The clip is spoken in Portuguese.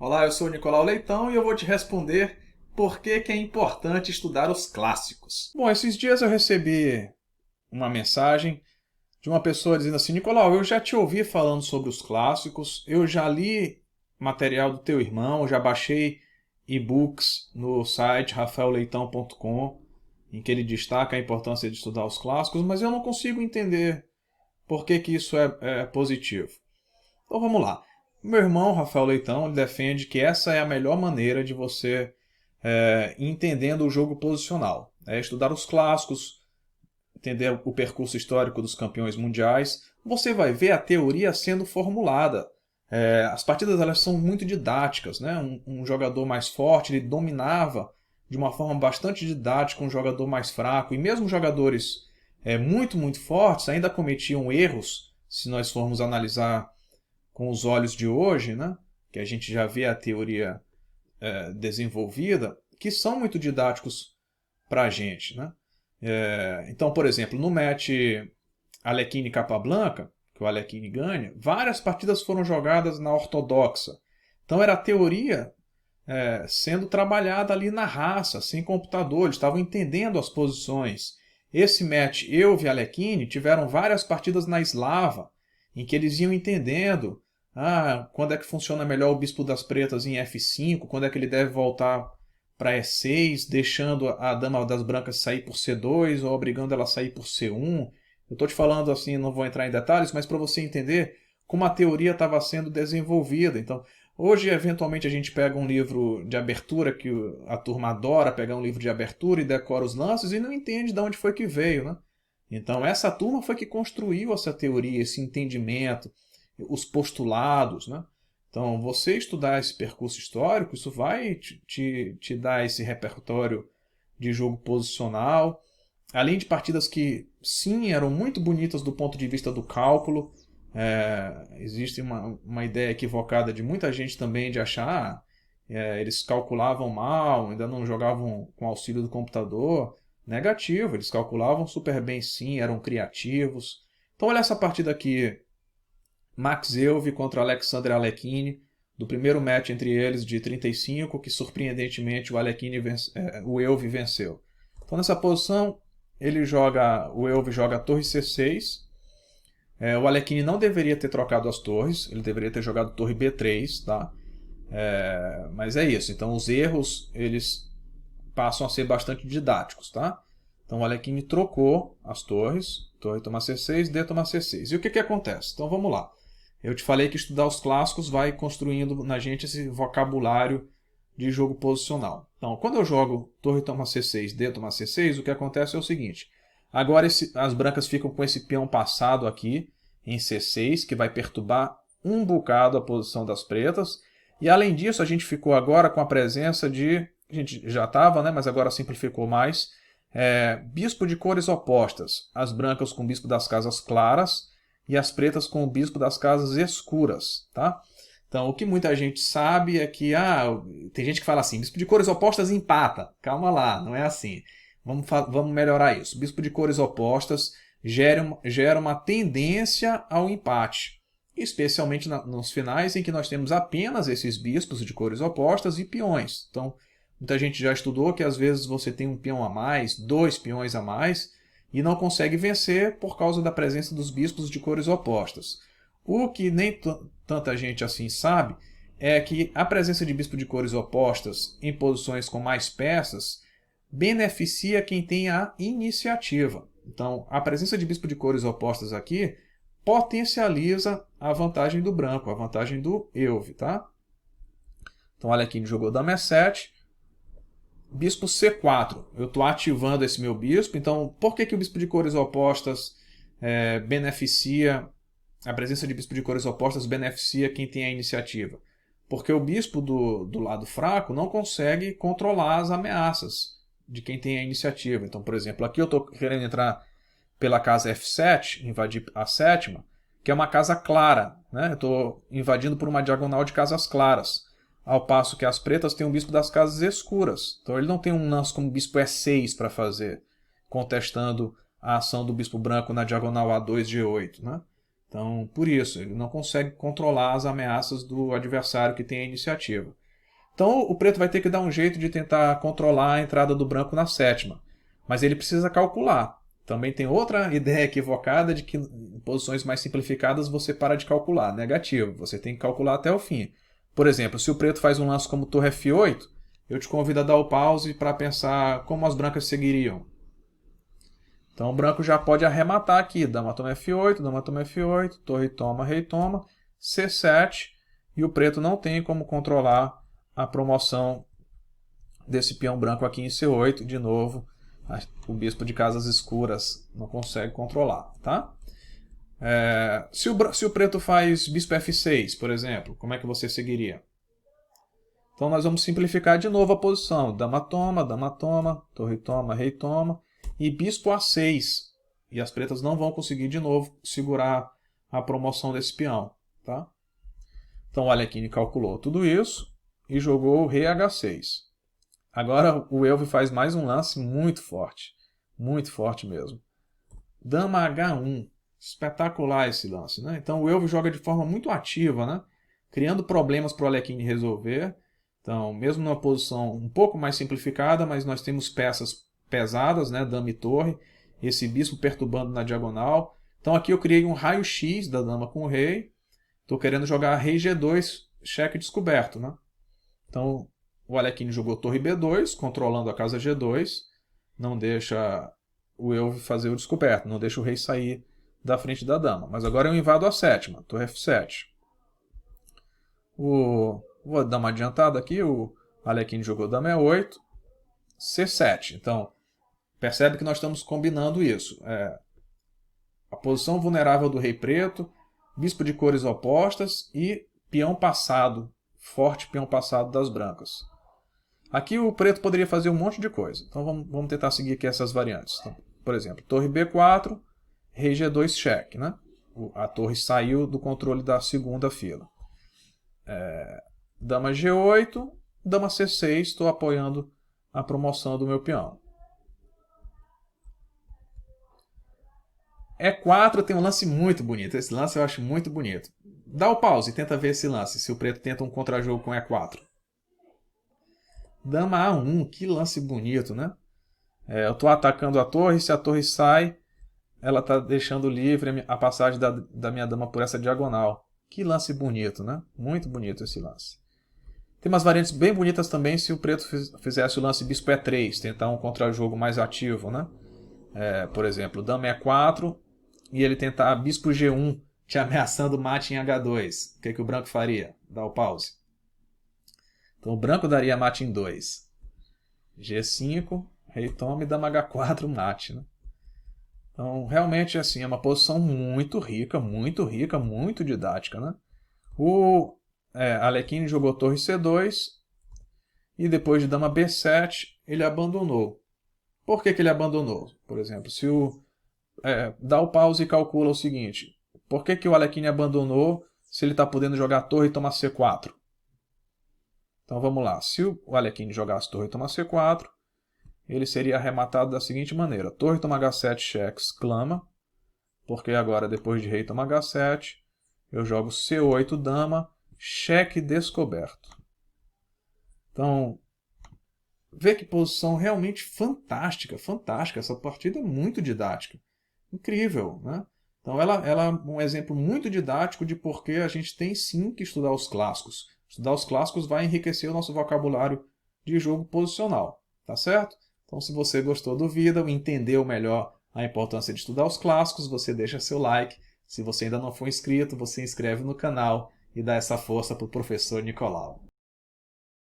Olá, eu sou o Nicolau Leitão e eu vou te responder por que é importante estudar os clássicos. Bom, esses dias eu recebi uma mensagem de uma pessoa dizendo assim: Nicolau, eu já te ouvi falando sobre os clássicos, eu já li material do teu irmão, já baixei e-books no site rafaelleitão.com, em que ele destaca a importância de estudar os clássicos, mas eu não consigo entender por que isso é positivo. Então vamos lá. Meu irmão, Rafael Leitão, ele defende que essa é a melhor maneira de você ir entendendo o jogo posicional. É estudar os clássicos, entender o percurso histórico dos campeões mundiais. Você vai ver a teoria sendo formulada. As partidas elas são muito didáticas. Né? Um jogador mais forte ele dominava de uma forma bastante didática um jogador mais fraco. E mesmo jogadores muito fortes ainda cometiam erros, se nós formos analisar com os olhos de hoje, né, que a gente já vê a teoria desenvolvida, que são muito didáticos para a gente. Né? Então, por exemplo, no match Alekhine Capablanca, que o Alekhine ganha, várias partidas foram jogadas na ortodoxa. Então era a teoria sendo trabalhada ali na raça, sem computador, eles estavam entendendo as posições. Esse match Euve e Alekhine tiveram várias partidas na eslava, em que eles iam entendendo quando é que funciona melhor o bispo das pretas em F5, quando é que ele deve voltar para E6, deixando a dama das brancas sair por C2 ou obrigando ela a sair por C1. Eu estou te falando assim, não vou entrar em detalhes, mas para você entender como a teoria estava sendo desenvolvida. Então, hoje, eventualmente, a gente pega um livro de abertura, que a turma adora pegar um livro de abertura e decora os lances e não entende de onde foi que veio. Né? Então, essa turma foi que construiu essa teoria, esse entendimento, os postulados. Né? Então, você estudar esse percurso histórico, isso vai te dar esse repertório de jogo posicional, além de partidas que, sim, eram muito bonitas do ponto de vista do cálculo. Existe uma ideia equivocada de muita gente também de achar eles calculavam mal, ainda não jogavam com auxílio do computador. Negativo, eles calculavam super bem sim, eram criativos. Então olha essa partida aqui, Max Euwe contra Alexander Alekhine, do primeiro match entre eles de 35, que surpreendentemente o Euwe venceu. Então nessa posição, o Euwe joga a torre C6. O Alekhine não deveria ter trocado as torres, ele deveria ter jogado torre B3, tá? Mas é isso, então os erros eles passam a ser bastante didáticos, tá? Então o Alekhine trocou as torres, torre toma C6, D toma C6. E o que acontece? Então vamos lá. Eu te falei que estudar os clássicos vai construindo na gente esse vocabulário de jogo posicional. Então, quando eu jogo torre toma C6, D toma C6, o que acontece é o seguinte. Agora as brancas ficam com esse peão passado aqui em C6, que vai perturbar um bocado a posição das pretas. E além disso, a gente ficou agora com a presença de... A gente já estava, né, mas agora simplificou mais. Bispo de cores opostas. As brancas com o bispo das casas claras e as pretas com o bispo das casas escuras. Tá? Então, o que muita gente sabe é que tem gente que fala assim, bispo de cores opostas empata. Calma lá, não é assim. Vamos melhorar isso. Bispo de cores opostas gera uma tendência ao empate, especialmente nos finais em que nós temos apenas esses bispos de cores opostas e peões. Então, muita gente já estudou que às vezes você tem um peão a mais, dois peões a mais, e não consegue vencer por causa da presença dos bispos de cores opostas. O que nem tanta gente assim sabe é que a presença de bispo de cores opostas em posições com mais peças beneficia quem tem a iniciativa. Então, a presença de bispo de cores opostas aqui potencializa a vantagem do branco, a vantagem do Euwe. Tá? Então, olha aqui, ele jogou dama E7, bispo C4. Eu estou ativando esse meu bispo. Então, por que o bispo de cores opostas beneficia... A presença de bispo de cores opostas beneficia quem tem a iniciativa? Porque o bispo do lado fraco não consegue controlar as ameaças de quem tem a iniciativa. Então, por exemplo, aqui eu estou querendo entrar pela casa F7, invadir a sétima, que é uma casa clara. Né? Eu estou invadindo por uma diagonal de casas claras. Ao passo que as pretas têm um bispo das casas escuras. Então ele não tem um lance como bispo E6 para fazer, contestando a ação do bispo branco na diagonal A2, G8. Né? Então, por isso, ele não consegue controlar as ameaças do adversário que tem a iniciativa. Então, o preto vai ter que dar um jeito de tentar controlar a entrada do branco na sétima. Mas ele precisa calcular. Também tem outra ideia equivocada de que em posições mais simplificadas você para de calcular. Negativo, você tem que calcular até o fim. Por exemplo, se o preto faz um lance como torre F8, eu te convido a dar o pause para pensar como as brancas seguiriam. Então o branco já pode arrematar aqui. Dama toma F8, dama toma F8, torre toma, rei toma, C7. E o preto não tem como controlar a promoção desse peão branco aqui em C8. De novo, o bispo de casas escuras não consegue controlar. Tá? Se o preto faz bispo F6, por exemplo, como é que você seguiria? Então nós vamos simplificar de novo a posição. Dama toma, torre toma, rei toma. E bispo A6. E as pretas não vão conseguir de novo segurar a promoção desse peão. Tá? Então o Alekhine calculou tudo isso e jogou o rei H6. Agora o Elvio faz mais um lance muito forte mesmo. Dama H1. Espetacular esse lance, né? Então o Elvio joga de forma muito ativa, né? Criando problemas para o Alekhine resolver. Então, mesmo numa posição um pouco mais simplificada, mas nós temos peças pesadas, né? Dama e torre, esse bispo perturbando na diagonal. Então aqui eu criei um raio-x da dama com o rei. Estou querendo jogar rei G2, cheque descoberto, né? Então o Alekhine jogou torre B2, controlando a casa G2, não deixa o Elvio fazer o descoberto, não deixa o rei sair da frente da dama. Mas agora eu invado a sétima, torre F7. Vou dar uma adiantada aqui, o Alekhine jogou dama E8, C7. Então, percebe que nós estamos combinando isso. A posição vulnerável do rei preto, bispo de cores opostas e peão passado, forte peão passado das brancas. Aqui o preto poderia fazer um monte de coisa. Então vamos tentar seguir aqui essas variantes. Então, por exemplo, torre B4, rei G2 cheque. Né? A torre saiu do controle da segunda fila. Dama G8, dama C6, estou apoiando a promoção do meu peão. E4 tem um lance muito bonito. Esse lance eu acho muito bonito. Dá o pause e tenta ver esse lance, se o preto tenta um contra-jogo com E4. Dama A1, que lance bonito, né? Eu estou atacando a torre, se a torre sai, ela está deixando livre a passagem da minha dama por essa diagonal. Que lance bonito, né? Muito bonito esse lance. Tem umas variantes bem bonitas também se o preto fizesse o lance bispo E3, tentar um contra-jogo mais ativo, né? Por exemplo, dama E4 e ele tentar bispo G1, te ameaçando mate em H2. O que o branco faria? Dá o pause. Então o branco daria mate em 2. G5, rei toma e dama H4 mate. Né? Então realmente assim, é uma posição muito rica, muito didática. Né? O Alekhine jogou torre C2 e depois de dama B7 ele abandonou. Por que ele abandonou? Por exemplo, se dá o pause e calcula o seguinte. Por que o Alekhine abandonou se ele está podendo jogar torre e tomar C4? Então vamos lá. Se o Alekhine jogasse torre e tomar C4, ele seria arrematado da seguinte maneira. Torre toma H7, cheque, exclama. Porque agora, depois de rei toma H7, eu jogo C8, dama, cheque descoberto. Então, vê que posição realmente fantástica. Essa partida é muito didática. Incrível, né? Então ela é um exemplo muito didático de por que a gente tem sim que estudar os clássicos. Estudar os clássicos vai enriquecer o nosso vocabulário de jogo posicional, tá certo? Então se você gostou do vídeo, entendeu melhor a importância de estudar os clássicos, você deixa seu like. Se você ainda não for inscrito, você inscreve no canal e dá essa força para o professor Nicolau.